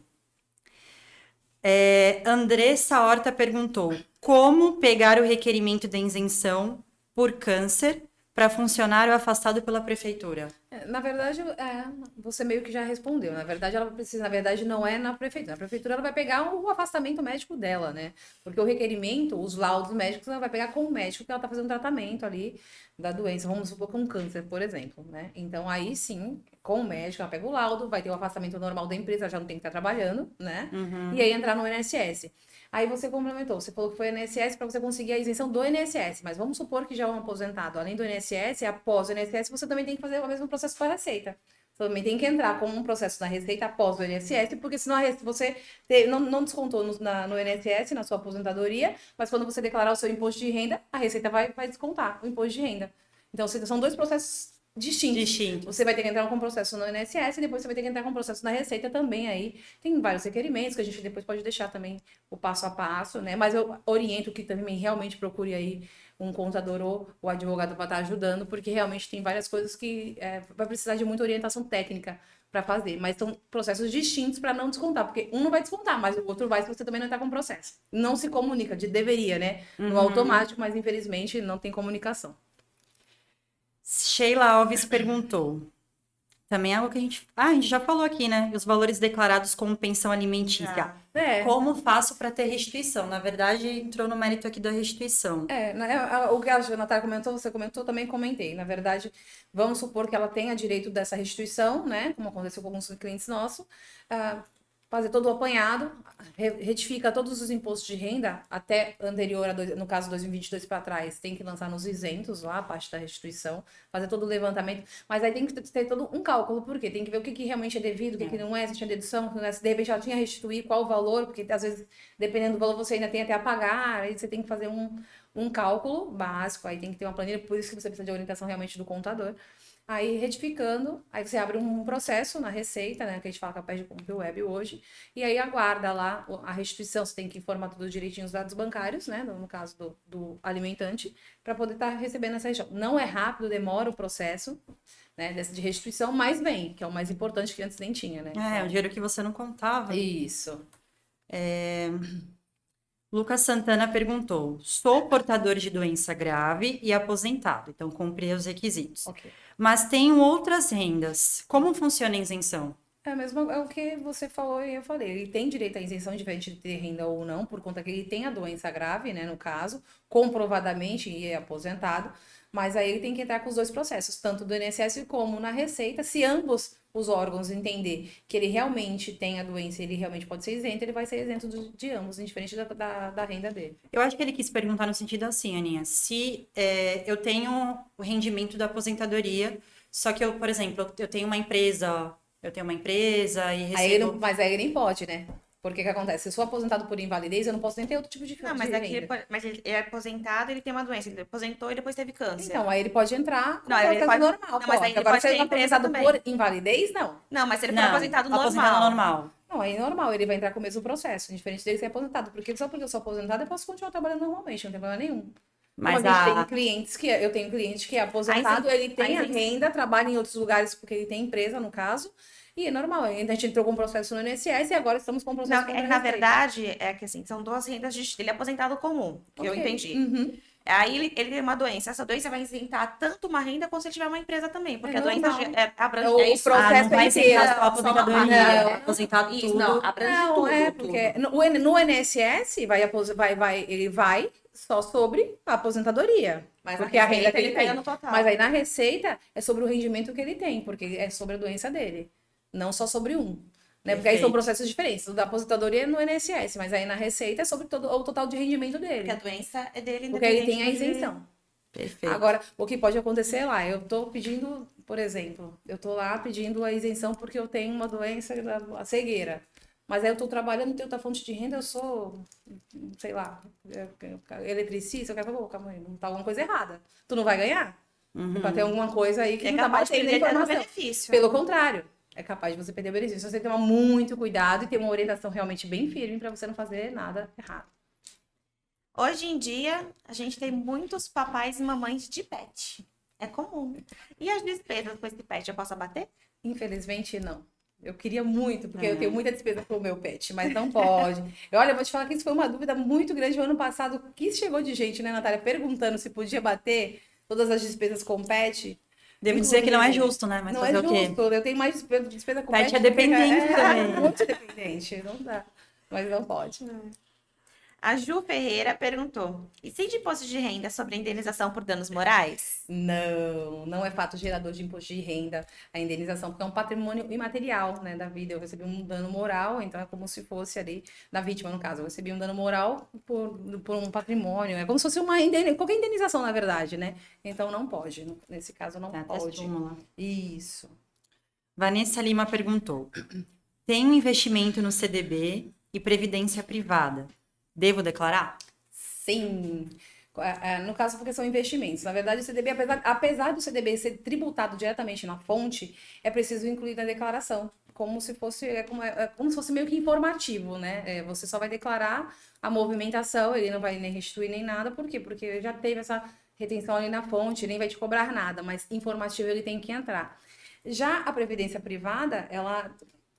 Andressa Horta perguntou: como pegar o requerimento de isenção por câncer para funcionário afastado pela prefeitura? Na verdade, você meio que já respondeu. Na verdade, ela precisa, na verdade, não é na prefeitura. Na prefeitura, ela vai pegar o afastamento médico dela, né? Porque o requerimento, os laudos médicos, ela vai pegar com o médico que ela tá fazendo tratamento ali da doença. Vamos supor que um câncer, por exemplo, né? Então, aí sim, com o médico, ela pega o laudo, vai ter o afastamento normal da empresa, ela já não tem que estar trabalhando, né? E aí entrar no INSS. Aí você complementou, você falou que foi INSS para você conseguir a isenção do INSS, mas vamos supor que já é um aposentado, além do INSS, após o INSS, você também tem que fazer o mesmo processo com a Receita. Você também tem que entrar com um processo na Receita após o INSS, porque senão você não descontou no INSS, na sua aposentadoria, mas quando você declarar o seu imposto de renda, a Receita vai descontar o imposto de renda. Então, são 2 processos distintos. Você vai ter que entrar com um processo no INSS e depois você vai ter que entrar com um processo na Receita também. Aí tem vários requerimentos que a gente depois pode deixar também o passo a passo, né? Mas eu oriento que também realmente procure aí um contador ou o advogado para estar ajudando, porque realmente tem várias coisas que vai precisar de muita orientação técnica para fazer, mas são processos distintos para não descontar, porque um não vai descontar, mas o outro vai se você também não está com processo. Não se comunica, deveria, né? No automático, mas infelizmente não tem comunicação. Sheila Alves perguntou. Também é algo que a gente já falou aqui, né? Os valores declarados como pensão alimentícia. Como faço para ter restituição? Na verdade, entrou no mérito aqui da restituição. O que a Natália comentou, você comentou, também comentei. Na verdade, vamos supor que ela tenha direito dessa restituição, né? Como aconteceu com alguns clientes nossos. Fazer todo o apanhado, retifica todos os impostos de renda, até anterior, no caso 2022 para trás, tem que lançar nos isentos lá, a parte da restituição, fazer todo o levantamento, mas aí tem que ter todo um cálculo, por quê? Tem que ver o que realmente é devido, o que não é, se tinha dedução, se de repente ela tinha restituir, qual o valor, porque às vezes, dependendo do valor, você ainda tem até a pagar, aí você tem que fazer um cálculo básico, aí tem que ter uma planilha, por isso que você precisa de orientação realmente do contador. Aí, retificando, aí você abre um processo na Receita, né, que a gente fala que é a PED Compre Web hoje, e aí aguarda lá a restituição, você tem que informar tudo direitinho os dados bancários, né, no caso do alimentante, para poder estar recebendo essa restituição. Não é rápido, demora o processo, né, de restituição, mas vem, que é o mais importante que antes nem tinha, né. O dinheiro que você não contava. Isso. Lucas Santana perguntou: sou portador de doença grave e aposentado, então cumpri os requisitos. Ok. Mas tenho outras rendas. Como funciona a isenção? É mesmo, é o que você falou e eu falei. Ele tem direito à isenção, independente de ter renda ou não, por conta que ele tem a doença grave, né, no caso, comprovadamente e é aposentado. Mas aí ele tem que entrar com os dois processos, tanto do INSS como na Receita. Se ambos os órgãos entender que ele realmente tem a doença e ele realmente pode ser isento, ele vai ser isento de ambos, indiferente da renda dele. Eu acho que ele quis perguntar no sentido assim, Aninha, se eu tenho o rendimento da aposentadoria, só que eu, por exemplo, eu tenho uma empresa e Aí ele recebo... mas aí ele nem pode, né? Porque o que acontece? Se eu sou aposentado por invalidez, eu não posso nem ter outro tipo de Não, mas de aqui renda. mas ele é aposentado, ele tem uma doença. Ele aposentou e depois teve câncer. Então, aí ele pode entrar com Não, o ele processo pode- normal. não, mas aí ele Agora, pode se ele ter é empresa aposentado também. por invalidez, não. Não, mas se ele for Não, aposentado aposentado normal. normal. Não, aí é normal, ele vai entrar com o mesmo processo, diferente dele ser aposentado. Porque só porque eu sou aposentada, eu posso continuar trabalhando normalmente, não tem problema nenhum. Mas Como a gente a... tem clientes que eu tenho cliente que é aposentado, ele tem a renda, trabalha em outros lugares porque ele tem empresa, no caso, e é normal. A gente entrou com o processo no INSS e agora estamos com o processo Não, com é que a na Receita. verdade, é que assim, são duas rendas distintas. Ele é aposentado comum, que eu Ok. entendi. Uhum. Aí ele tem uma doença. Essa doença vai isentar tanto uma renda quanto se ele tiver uma empresa também. Porque É a doença normal. abrange. O É isso. processo não vai inteiro. isentar só a aposentadoria, Não. aposentado Isso, tudo. não, abrange Não, tudo. é tudo. porque no INSS ele vai só sobre a aposentadoria. Mas Porque a renda que ele ele pega tem. no total. Mas aí na Receita é sobre o rendimento que ele tem, porque é sobre a doença dele, não só sobre um. Né? Porque aí são Perfeito. processos diferentes. O da aposentadoria é no INSS, mas aí na Receita é sobre todo o total de rendimento Porque dele. a doença é dele, Porque ele tem a independente de- isenção. Perfeito. Agora, o que pode acontecer lá, eu tô pedindo, por exemplo, eu tô lá pedindo a isenção porque eu tenho uma doença, a cegueira. Mas aí eu tô trabalhando, tenho outra fonte de renda, eu sou, sei lá, eletricista, eu quero falar, calma aí, não tá alguma coisa errada. Tu não vai ganhar? Vai ter alguma coisa aí que É não tá capaz de batendo a perder até no informação. benefício. Pelo contrário, é capaz de você perder o benefício. Se você tomar muito cuidado e ter uma orientação realmente bem firme para você não fazer nada errado. Hoje em dia, a gente tem muitos papais e mamães de pet. É comum. E as despesas com esse pet, eu posso abater? Infelizmente, não. Eu queria muito, porque eu tenho muita despesa com o meu pet, mas não pode. Olha, eu vou te falar que isso foi uma dúvida muito grande no ano passado, que chegou de gente, né, Natália, perguntando se podia bater todas as despesas com pet. Devo dizer que não é justo, né? Mas Não fazer é o quê? justo, eu tenho mais despesa com Pet pet. é dependente também. Muito dependente, não dá. Mas não pode. A Ju Ferreira perguntou: e se de imposto de renda sobre indenização por danos morais? Não é fato gerador de imposto de renda a indenização, porque é um patrimônio imaterial, né, da vida. Eu recebi um dano moral, então é como se fosse ali, da vítima, no caso. Eu recebi um dano moral por um patrimônio. É como se fosse qualquer indenização, na verdade, né? Então não pode. Nesse caso, não Tá, até pode. súmula. Isso. Vanessa Lima perguntou: tenho investimento no CDB e previdência privada. Devo declarar? Sim. No caso, porque são investimentos. Na verdade, o CDB, apesar do CDB ser tributado diretamente na fonte, é preciso incluir na declaração, como se fosse, como se fosse meio que informativo, né? Você só vai declarar a movimentação, ele não vai nem restituir nem nada. Por quê? Porque já teve essa retenção ali na fonte, nem vai te cobrar nada, mas informativo ele tem que entrar. Já a previdência privada,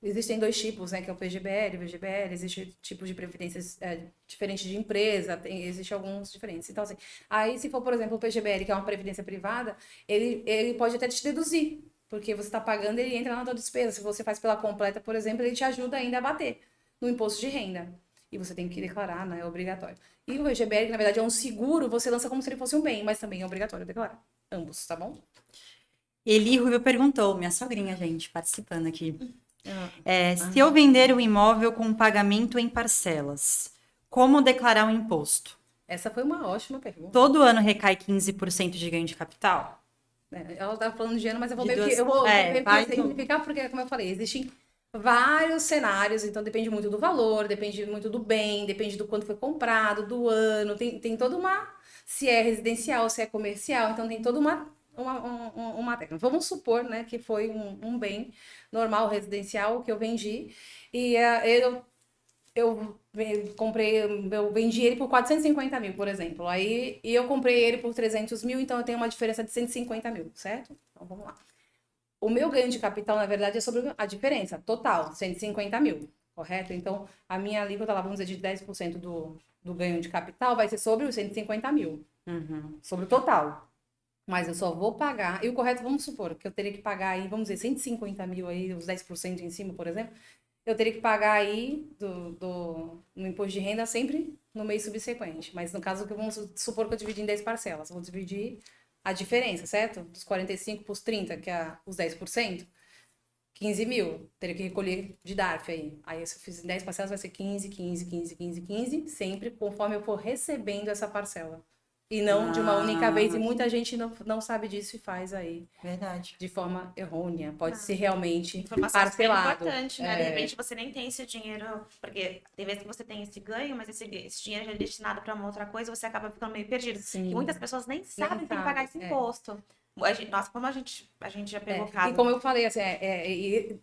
existem dois tipos, né? Que é o PGBL e o VGBL. Existe tipos de previdências diferentes de empresa, existe alguns diferentes. Então, assim, aí se for, por exemplo, o PGBL, que é uma previdência privada, ele pode até te deduzir, porque você está pagando, ele entra na tua despesa. Se você faz pela completa, por exemplo, ele te ajuda ainda a bater no imposto de renda. E você tem que declarar, né? É obrigatório. E o VGBL, que na verdade é um seguro, você lança como se ele fosse um bem, mas também é obrigatório declarar. Ambos, tá bom? Eli Rubio perguntou, minha sogrinha, gente, participando aqui. Se eu vender o imóvel com pagamento em parcelas, como declarar o imposto? Essa foi uma ótima pergunta. Todo ano recai 15% de ganho de capital? Ela estava falando de ano, mas eu vou De meio duas- que eu vou meio que vai simplificar, porque, como eu falei, existem vários cenários, então depende muito do valor, depende muito do bem, depende do quanto foi comprado, do ano, tem toda uma. Se é residencial, se é comercial, então tem toda uma técnica. Vamos supor, né, que foi um bem normal, residencial, que eu vendi, e eu vendi ele por 450 mil, por exemplo. Aí, e eu comprei ele por 300 mil, então eu tenho uma diferença de 150 mil, certo? Então vamos lá. O meu ganho de capital, na verdade, é sobre a diferença total, 150 mil, correto? Então, a minha alíquota, lá, vamos dizer, de 10% do ganho de capital vai ser sobre os 150 mil, sobre o total. Mas eu só vou pagar, e o correto, vamos supor, que eu teria que pagar aí, vamos dizer, 150 mil aí, os 10% em cima, por exemplo, eu teria que pagar aí no imposto de renda sempre no mês subsequente. Mas no caso, vamos supor que eu dividi em 10 parcelas, eu vou dividir a diferença, certo? Dos 45 para os 30, que é os 10%, 15 mil, teria que recolher de DARF aí. Aí se eu fiz em 10 parcelas, vai ser 15, 15, 15, 15, 15, sempre conforme eu for recebendo essa parcela. E não de uma única vez. E muita gente não sabe disso e faz aí Verdade. de forma errônea. Pode ser realmente Informação super parcelado. importante, né? De repente você nem tem esse dinheiro, porque tem vezes que você tem esse ganho, mas esse dinheiro já é destinado para uma outra coisa, você acaba ficando meio perdido. Sim. E muitas pessoas nem sabem que tem que pagar esse imposto. Nossa, como a gente já pegou caso. E como eu falei, assim,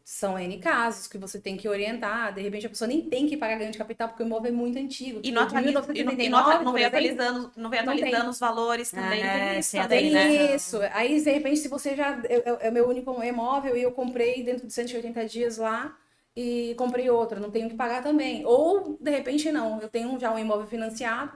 são N casos que você tem que orientar. De repente a pessoa nem tem que pagar ganho de capital porque o imóvel é muito antigo. E Tipo, não, de 1979, não por veio exemplo, atualizando os valores também. Tem isso sem também, tem né? isso. Aí, de repente, se você já... É meu único imóvel e eu comprei dentro de 180 dias lá e comprei outro, não tenho que pagar também. Ou, de repente, não. Eu tenho já um imóvel financiado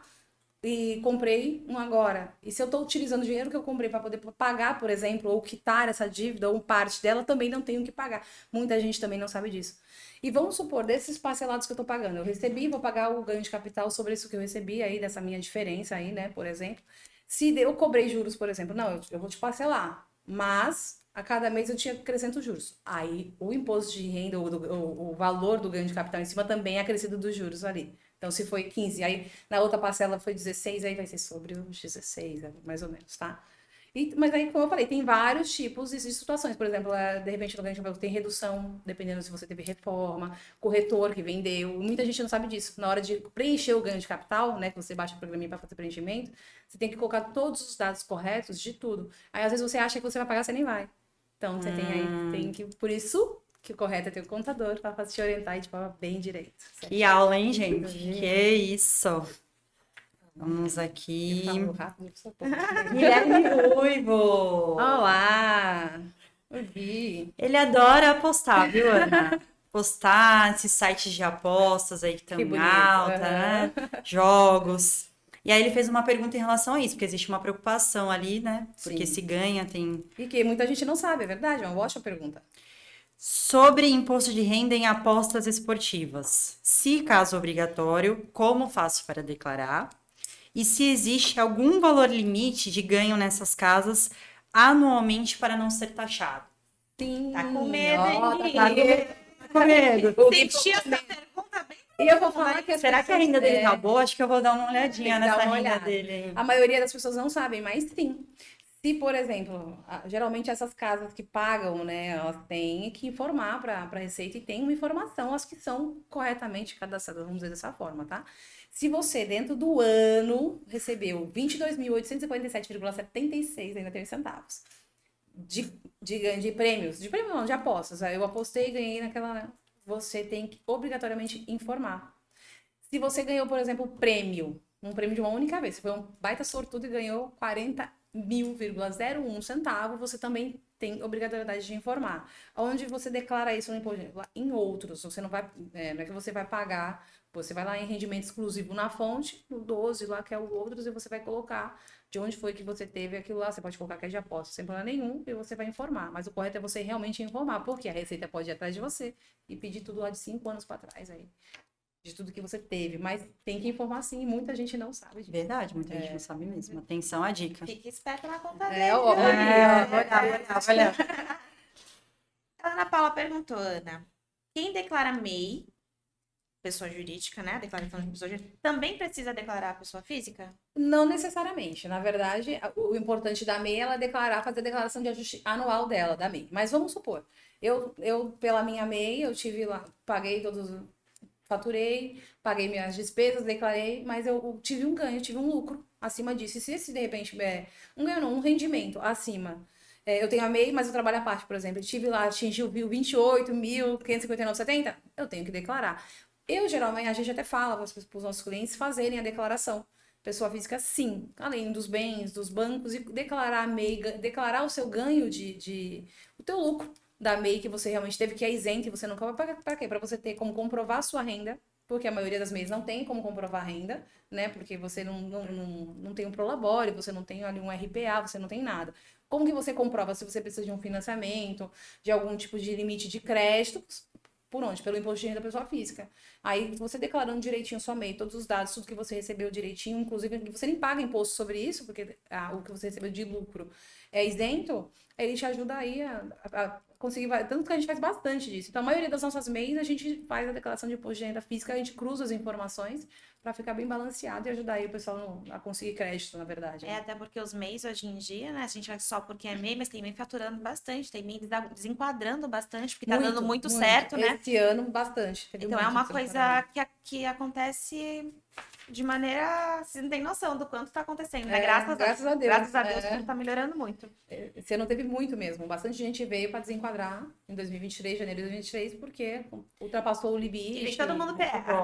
e comprei um agora. E se eu estou utilizando o dinheiro que eu comprei para poder pagar, por exemplo, ou quitar essa dívida, ou parte dela, também não tenho que pagar. Muita gente também não sabe disso. E vamos supor, desses parcelados que eu estou pagando, eu recebi, vou pagar o ganho de capital sobre isso que eu recebi aí, dessa minha diferença aí, né, por exemplo. Se eu cobrei juros, por exemplo, não, eu vou te parcelar, mas a cada mês eu te acrescento juros. Aí o imposto de renda, o valor do ganho de capital em cima também é acrescido dos juros ali. Então, se foi 15, aí na outra parcela foi 16, aí vai ser sobre os 16, mais ou menos, tá? Mas aí, como eu falei, tem vários tipos de situações. Por exemplo, de repente no ganho de capital tem redução, dependendo se você teve reforma, corretor que vendeu. Muita gente não sabe disso. Na hora de preencher o ganho de capital, né, que você baixa o programinha para fazer preenchimento, você tem que colocar todos os dados corretos de tudo. Aí, às vezes, você acha que você vai pagar, você nem vai. Então, você tem que... Por isso que o correto é ter um contador para te orientar de forma bem direita. Certo? Que aula, hein, gente? Que isso. Vamos aqui. Eu falo rápido, só Guilherme Ruivo. Olá! O Gui. Ele adora apostar, viu, Ana? Postar esses sites de apostas aí que estão em alta, né? Jogos. E aí ele fez uma pergunta em relação a isso, porque existe uma preocupação ali, né? Porque Sim. se ganha, tem... E que muita gente não sabe, é verdade? É uma ótima pergunta. Sobre imposto de renda em apostas esportivas. Se caso obrigatório, como faço para declarar? E se existe algum valor limite de ganho nessas casas anualmente para não ser taxado? Sim. Tá com medo, hein, Gui? Tá com medo. Senti essa pergunta bem. E eu vou falar que Será que a renda dele tá boa? Acho que eu vou dar uma olhadinha Tem que dar nessa uma renda olhada. dele. Hein? A maioria das pessoas não sabem, mas sim. Se, por exemplo, geralmente essas casas que pagam, né, elas têm que informar para a Receita e tem uma informação, as que são corretamente cadastradas, vamos dizer dessa forma, tá? Se você, dentro do ano, recebeu 22.847,76, ainda tem centavos, de prêmios, de prêmio não, de apostas, aí eu apostei e ganhei naquela, né? Você tem que obrigatoriamente informar. Se você ganhou, por exemplo, um prêmio de uma única vez, você foi um baita sortudo e ganhou 40.001 centavo, você também tem obrigatoriedade de informar. Onde você declara isso no imposto? Em outros, você não vai, não é que você vai pagar, você vai lá em rendimento exclusivo na fonte, no 12 lá que é o outros, e você vai colocar de onde foi que você teve aquilo lá, você pode colocar que é de aposta sem problema nenhum, e você vai informar. Mas o correto é você realmente informar, porque a Receita pode ir atrás de você e pedir tudo lá de 5 anos para trás aí. De tudo que você teve, mas tem que informar sim, muita gente não sabe disso. Verdade, muita gente não sabe mesmo. Atenção à dica. Fica esperto na conta dele. Olha. A Ana Paula perguntou, Ana, quem declara MEI, pessoa jurídica, né? Declaração de pessoa jurídica, também precisa declarar a pessoa física? Não necessariamente. Na verdade, o importante da MEI é ela fazer a declaração de ajuste anual dela, da MEI. Mas vamos supor, eu pela minha MEI, eu tive lá, paguei faturei, paguei minhas despesas, declarei, mas eu tive um ganho, tive um lucro acima disso. E se de repente um ganho não, um rendimento acima. Eu tenho a MEI, mas eu trabalho à parte, por exemplo. Eu tive lá, atingiu 28.559,70, eu tenho que declarar. Geralmente, a gente até fala para os nossos clientes fazerem a declaração. Pessoa física, sim, além dos bens, dos bancos, e declarar a MEI, declarar o seu ganho o teu lucro da MEI que você realmente teve, que é isento e você nunca vai pagar. Para quê? Para você ter como comprovar a sua renda porque a maioria das MEIs não tem como comprovar renda, né? Porque você não tem um Prolabore, você não tem ali um RPA, você não tem nada. Como que você comprova se você precisa de um financiamento, de algum tipo de limite de crédito? Por onde? Pelo imposto de renda da pessoa física. Aí, você declarando direitinho sua MEI, todos os dados, tudo que você recebeu direitinho, inclusive você nem paga imposto sobre isso, porque o que você recebeu de lucro é isento, ele te ajuda aí a conseguir. Tanto que a gente faz bastante disso. Então, a maioria das nossas MEIs, a gente faz a declaração de imposto de renda física, a gente cruza as informações para ficar bem balanceado e ajudar aí o pessoal a conseguir crédito, na verdade. É, até porque os MEIs hoje em dia, né? A gente vai só porque é MEI, mas tem MEI faturando bastante, tem MEI desenquadrando bastante, porque tá dando muito certo, né? Esse ano, bastante. Teve Então é muito uma esse coisa que acontece de maneira. Você não tem noção do quanto tá acontecendo, né? Graças a Deus. Graças a Deus, tudo tá melhorando muito. Esse ano teve muito mesmo. Bastante gente veio para desenquadrar em 2023, janeiro de 2023, porque ultrapassou o limite. E vem todo mundo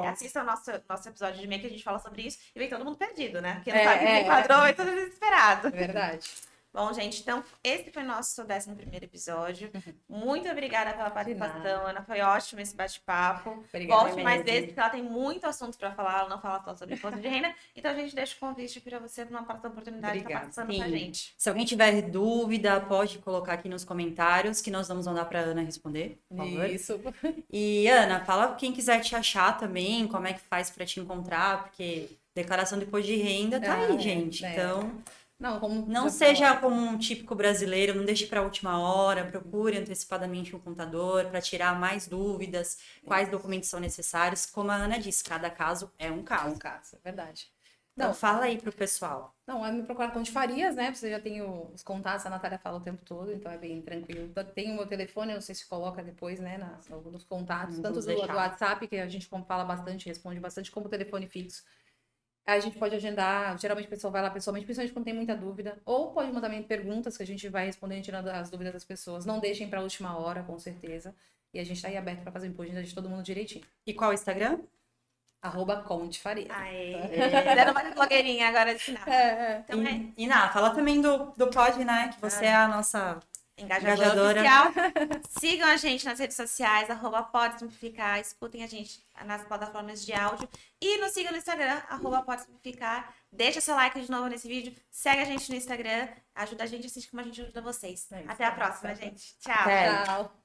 assista o nosso episódio de MEI que a gente fala sobre isso, e vem todo mundo perdido, né? Porque não sabe que desenquadrou e todo desesperado. É verdade. Bom, gente, então esse foi o nosso 11º episódio. Muito obrigada pela participação, Ana. Foi ótimo esse bate-papo. Volte mais vezes, porque ela tem muito assunto para falar. Ela não fala só sobre imposto de renda. Então a gente deixa o convite para você numa próxima oportunidade de estar participando com a gente. Se alguém tiver dúvida, pode colocar aqui nos comentários que nós vamos mandar para Ana responder, por favor. Isso. E Ana, fala quem quiser te achar também, como é que faz para te encontrar, porque declaração de imposto de renda tá aí, gente. Então, não seja como um típico brasileiro, não deixe para a última hora, procure antecipadamente um contador para tirar mais dúvidas, quais documentos são necessários. Como a Ana disse, cada caso é um caso. É um caso, é verdade. Então, fala aí pro pessoal. Não, é me procurar Conde Farias, né? Você já tem os contatos, a Natália fala o tempo todo, então é bem tranquilo. Tem o meu telefone, eu não sei se coloca depois, né? Nos contatos, tanto do WhatsApp, que a gente fala bastante, responde bastante, como o telefone fixo. A gente pode agendar, geralmente a pessoa vai lá pessoalmente, principalmente quando tem muita dúvida, ou pode mandar perguntas que a gente vai respondendo, tirando as dúvidas das pessoas. Não deixem para a última hora, com certeza. E a gente está aí aberto para fazer o imposto de todo mundo direitinho. E qual o Instagram? @Conde Farias. Dando uma blogueirinha agora de final. Então, e fala também do Pod, né? Que você é a nossa engajadora oficial. Sigam a gente nas redes sociais, @podsimplificar. Escutem a gente nas plataformas de áudio. E nos sigam no Instagram, @podsimplificar. Deixa seu like de novo nesse vídeo. Segue a gente no Instagram. Ajuda a gente, assim como a gente ajuda vocês. Até a próxima, gente. Tchau. Tchau.